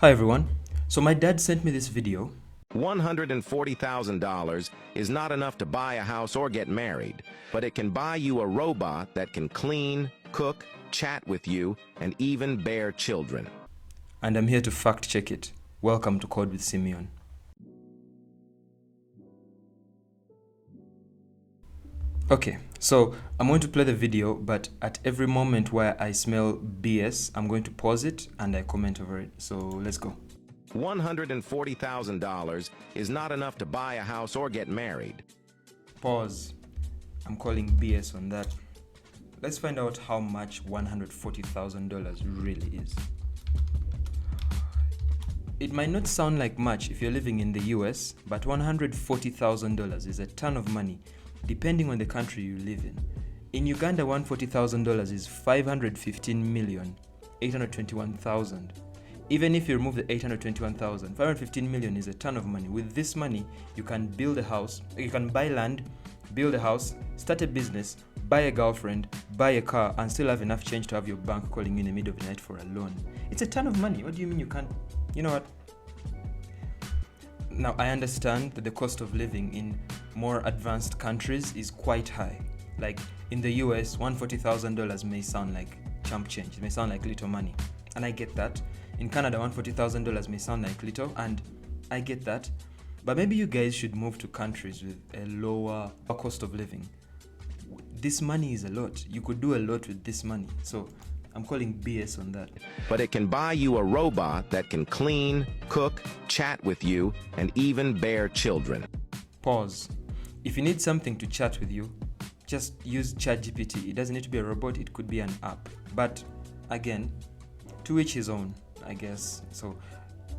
Hi everyone. So my dad sent me this video. $140,000 is not enough to buy a house or get married, but it can buy you a robot that can clean, cook, chat with you, and even bear children. And I'm here to fact check it. Welcome to Code with Simeon. Okay, so I'm going to play the video, but at every moment where I smell BS, I'm going to pause it and I comment over it. So let's go. $140,000 is not enough to buy a house or get married. Pause. I'm calling BS on that. Let's find out how much $140,000 really is. It might not sound like much if you're living in the US, but $140,000 is a ton of money, depending on the country you live in. In Uganda, $140,000 is 515,821,000. Even if you remove the 821,000, 515 million is a ton of money. With this money, you can build a house, you can buy land, build a house, start a business, buy a girlfriend, buy a car, and still have enough change to have your bank calling you in the middle of the night for a loan. It's a ton of money. What do you mean you can't? You know what? Now, I understand that the cost of living in more advanced countries is quite high. Like in the US, $140,000 may sound like chump change. It may sound like little money. And I get that. In Canada, $140,000 may sound like little, and I get that. But maybe you guys should move to countries with a lower cost of living. This money is a lot. You could do a lot with this money. So I'm calling BS on that. But it can buy you a robot that can clean, cook, chat with you, and even bear children. Pause. If you need something to chat with you, just use ChatGPT. It doesn't need to be a robot, it could be an app. But again, to each his own, I guess. So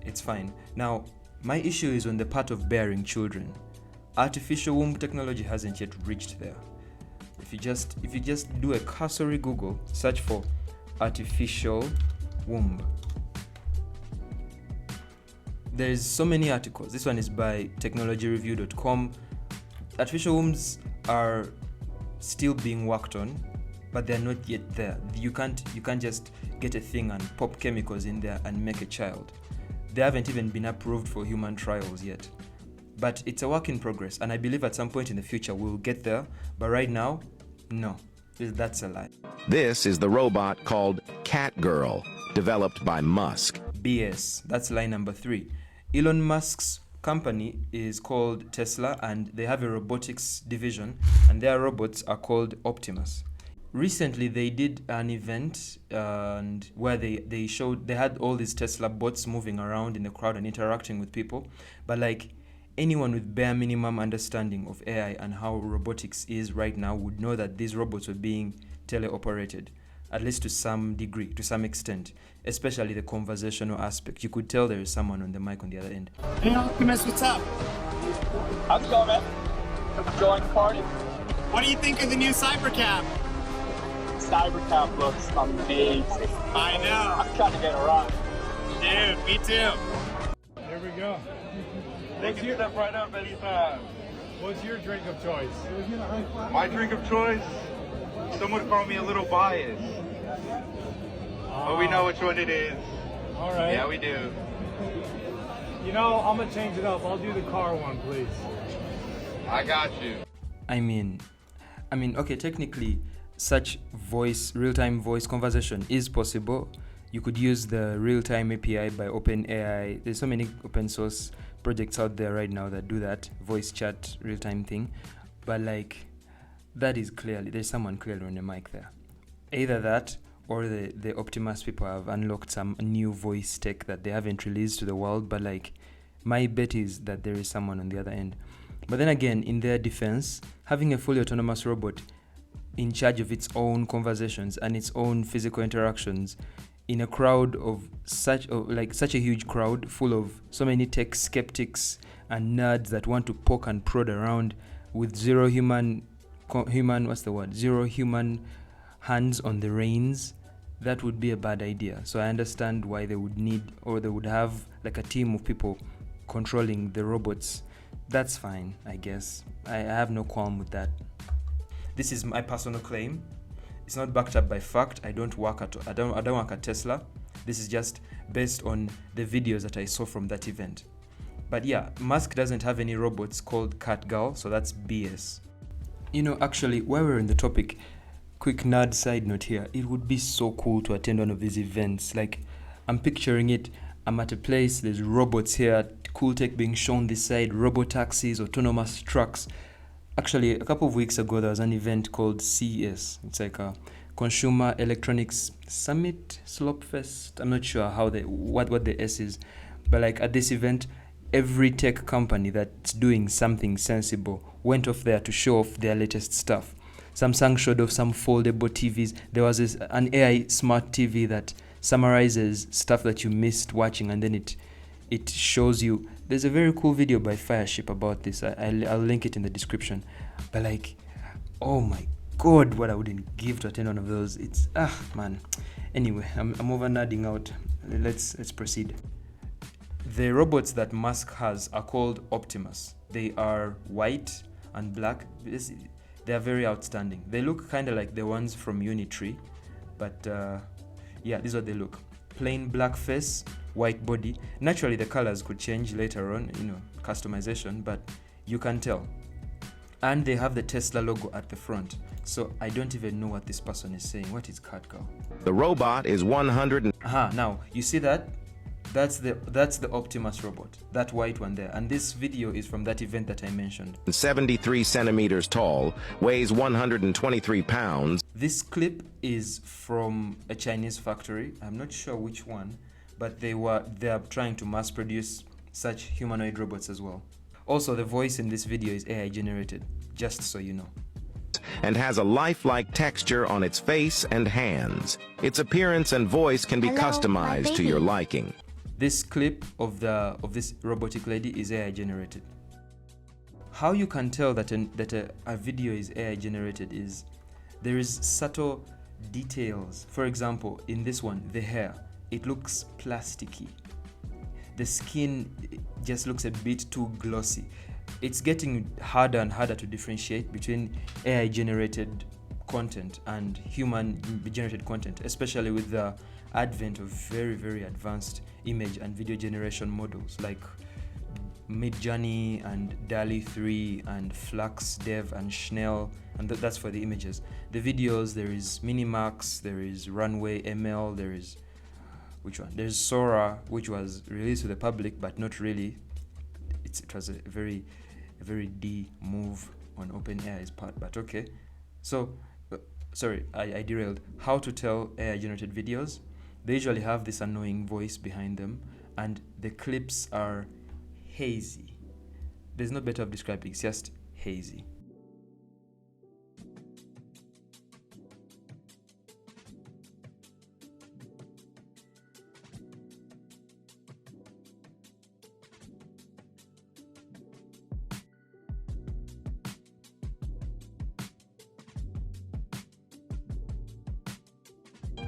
it's fine. Now, my issue is on the part of bearing children. Artificial womb technology hasn't yet reached there. If you just do a cursory Google search for artificial womb, there's so many articles. This one is by technologyreview.com. Artificial wombs are still being worked on, but they're not yet there. You can't just get a thing and pop chemicals in there and make a child. They haven't even been approved for human trials yet. But it's a work in progress, and I believe at some point in the future we'll get there, but right now, no. That's a lie. This is the robot called CatGirl, developed by Musk. BS. That's lie number 3. Elon Musk's company is called Tesla, and they have a robotics division, and their robots are called Optimus. Recently, they did an event and where they showed, they had all these Tesla bots moving around in the crowd and interacting with people. But like anyone with bare minimum understanding of AI and how robotics is right now would know that these robots were being teleoperated, at least to some degree, to some extent, especially the conversational aspect. You could tell there is someone on the mic on the other end. Hey, Optimus, what's up? How's it going, man? Enjoying the party? What do you think of the new Cybercab? Cybercab looks amazing. I know. I'm trying to get a ride. Dude, me too. Here we go. They can step right up anytime. What's your drink of choice? My drink of choice? Some would call me a little biased. But we know which one it is. All right. Yeah, we do. You know, I'm gonna change it up. I'll do the car one, please. I got you. I mean, okay, technically, such real-time voice conversation is possible. You could use the real-time API by OpenAI. There's so many open source projects out there right now that do that voice chat real-time thing. But like, that is clearly, there's someone clearly on the mic there. Either that or the Optimus people have unlocked some new voice tech that they haven't released to the world. But like, my bet is that there is someone on the other end. But then again, in their defense, having a fully autonomous robot in charge of its own conversations and its own physical interactions in a crowd of such a huge crowd full of so many tech skeptics and nerds that want to poke and prod around with zero human hands on the reins, that would be a bad idea. So I understand why they would need, or they would have like a team of people controlling the robots. That's fine, I guess. I have no qualm with that. This is my personal claim. It's not backed up by fact. I don't work at Tesla. This is just based on the videos that I saw from that event. But yeah, Musk doesn't have any robots called CatGirl, so that's BS. You know, actually, while we're in the topic, quick nerd side note here, it would be so cool to attend one of these events. Like, I'm picturing it, I'm at a place, there's robots here, cool tech being shown this side, robo-taxis, autonomous trucks. Actually, a couple of weeks ago, there was an event called CES. It's like a Consumer Electronics Summit, Slopefest. I'm not sure how what the S is. But like at this event, every tech company that's doing something sensible went off there to show off their latest stuff. Samsung showed off some foldable TVs. There was an AI smart TV that summarizes stuff that you missed watching, and then it shows you. There's a very cool video by Fireship about this. I'll link it in the description. But like, oh my god, what I wouldn't give to attend one of those. It's man. Anyway, I'm over nerding out. Let's proceed. The robots that Musk has are called Optimus. They are white and black. They are very outstanding. They look kind of like the ones from Unitree, but yeah, this is what they look. Plain black face, white body. Naturally, the colors could change later on, you know, customization, but you can tell. And they have the Tesla logo at the front. So I don't even know what this person is saying. What is CatGirl? The robot is 100 Now, you see that? That's the Optimus robot, that white one there. And this video is from that event that I mentioned. 73 centimeters tall, weighs 123 pounds. This clip is from a Chinese factory. I'm not sure which one, but they are trying to mass produce such humanoid robots as well. Also, the voice in this video is AI generated, just so you know. And has a lifelike texture on its face and hands. Its appearance and voice can be customized to your liking. This clip of this robotic lady is AI generated. How you can tell that a video is AI generated is there is subtle details. For example, in this one, the hair, it looks plasticky. The skin just looks a bit too glossy. It's getting harder and harder to differentiate between AI generated content and human generated content, especially with the advent of very, very advanced image and video generation models like Midjourney and DALL-E 3 and Flux Dev and Schnell, and that's for the images. The videos, there is Minimax, there is Runway ML, there is which one? There's Sora, which was released to the public but not really. It was a very D move on OpenAI's part, but okay. So sorry, I derailed. How to tell AI generated videos? They usually have this annoying voice behind them, and the clips are hazy. There's no better of describing, it's just hazy.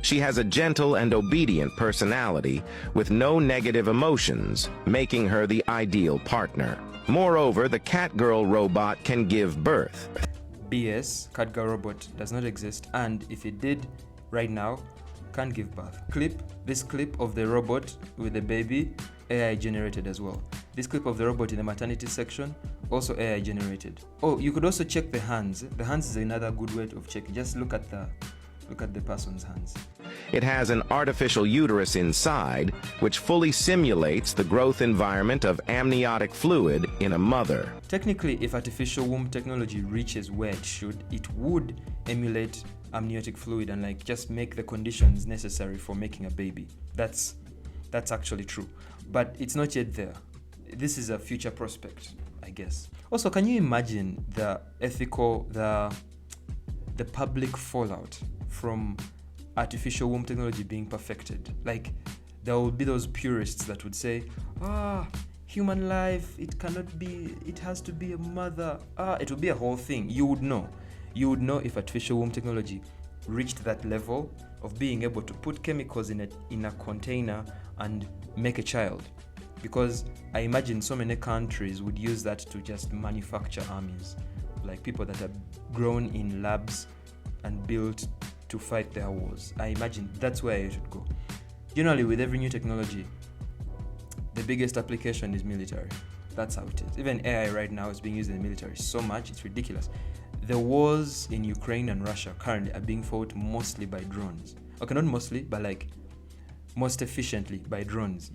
She has a gentle and obedient personality with no negative emotions, making her the ideal partner. Moreover, the CatGirl robot can give birth. BS, CatGirl robot does not exist, and if it did, right now, can't give birth. This clip of the robot with the baby, AI generated as well. This clip of the robot in the maternity section, also AI generated. Oh, you could also check the hands. The hands is another good way of checking. Just look at the person's hands. It has an artificial uterus inside, which fully simulates the growth environment of amniotic fluid in a mother. Technically, if artificial womb technology reaches where it should, it would emulate amniotic fluid and like just make the conditions necessary for making a baby. That's actually true, but it's not yet there. This is a future prospect, I guess. Also, can you imagine the public fallout from artificial womb technology being perfected? Like, there will be those purists that would say, human life, it has to be a mother. It would be a whole thing. You would know if artificial womb technology reached that level of being able to put chemicals in a container and make a child. Because I imagine so many countries would use that to just manufacture armies, like people that are grown in labs and built to fight their wars. I imagine that's where it would go. Generally, with every new technology, the biggest application is military. That's how it is. Even AI right now is being used in the military so much, it's ridiculous. The wars in Ukraine and Russia currently are being fought mostly by drones. Okay, not mostly, but like most efficiently by drones.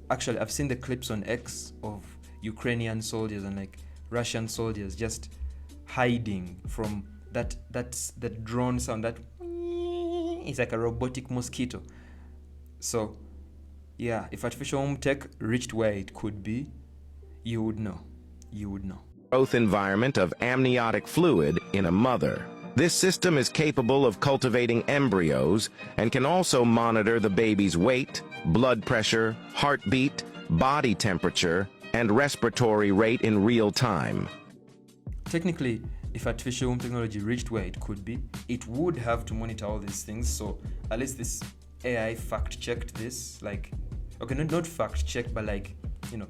Actually, I've seen the clips on X of Ukrainian soldiers and like Russian soldiers just hiding from that's the drone sound that it's like a robotic mosquito. So yeah, if artificial home tech reached where it could be, you would know. Growth environment of amniotic fluid in a mother. This system is capable of cultivating embryos and can also monitor the baby's weight, blood pressure, heartbeat, body temperature, and respiratory rate in real time. Technically, if artificial home technology reached where it could be, it would have to monitor all these things. So at least this AI fact-checked this, like, okay, not fact-checked, but like,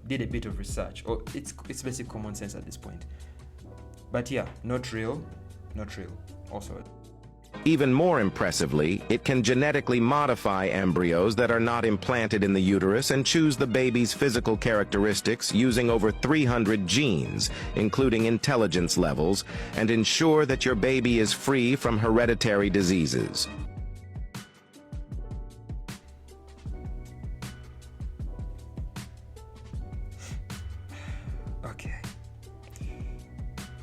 did a bit of research. Or it's basic common sense at this point. But yeah, not real. Also, Even more impressively, it can genetically modify embryos that are not implanted in the uterus and choose the baby's physical characteristics using over 300 genes, including intelligence levels, and ensure that your baby is free from hereditary diseases.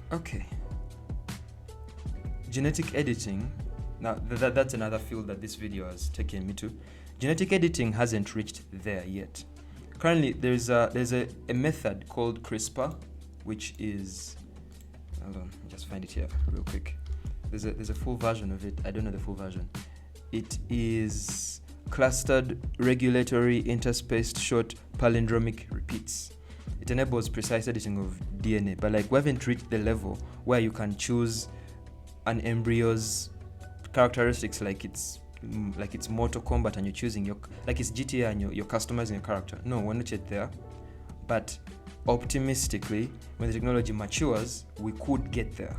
Okay. Genetic editing. Now that's another field that this video has taken me to. Genetic editing hasn't reached there yet. Currently, there's a method called CRISPR, which is, hold on, just find it here real quick. There's a full version of it. I don't know the full version. It is clustered regulatory interspaced short palindromic repeats. It enables precise editing of DNA, but like we haven't reached the level where you can choose an embryo's characteristics like it's Mortal Kombat and you're choosing like it's GTA and you're customizing your character. No, we're not yet there. But optimistically, when the technology matures, we could get there.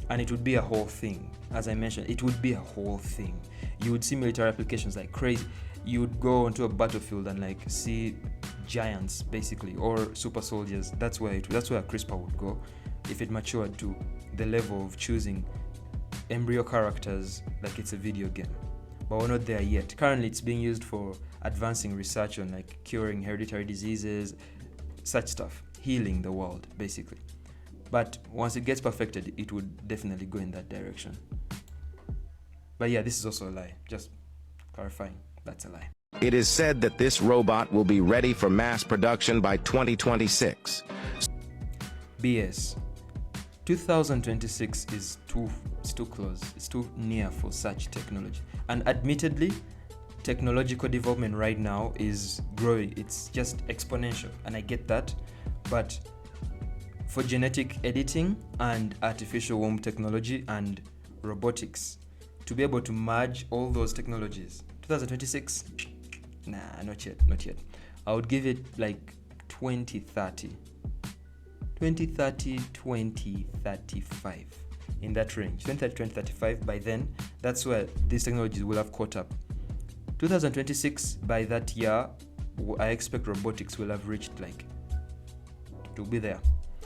And it would be a whole thing. As I mentioned, it would be a whole thing. You would see military applications like crazy. You would go onto a battlefield and like see giants basically, or super soldiers. That's where CRISPR would go if it matured to the level of choosing embryo characters like it's a video game. But we're not there yet. Currently, it's being used for advancing research on like curing hereditary diseases, such stuff, healing the world basically. But once it gets perfected, it would definitely go in that direction. But yeah, this is also a lie. Just clarifying, that's a lie. It is said that this robot will be ready for mass production by 2026. BS. 2026 is too close. It's too near for such technology. And admittedly, technological development right now is growing. It's just exponential, and I get that. But for genetic editing and artificial womb technology and robotics, to be able to merge all those technologies, 2026, nah, not yet. I would give it like 2030, 2035, in that range. 2030, 2035, by then, that's where these technologies will have caught up. 2026, by that year, I expect robotics will have reached like, to be there.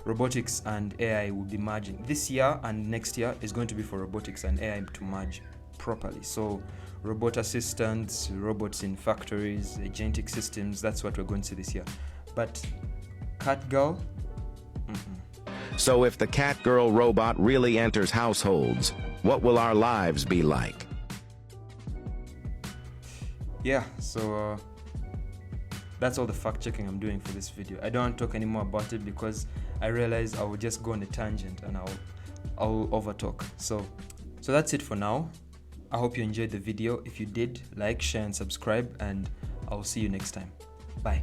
Robotics and AI will be merging. This year and next year is going to be for robotics and AI to merge properly. So robot assistants, robots in factories, agentic systems, that's what we're going to see this year. But CatGirl? So if the CatGirl robot really enters households, what will our lives be like? Yeah, so that's all the fact checking I'm doing for this video. I don't want to talk anymore about it because I realize I will just go on a tangent and I'll overtalk. So that's it for now. I hope you enjoyed the video. If you did, like, share and subscribe, and I'll see you next time. Bye.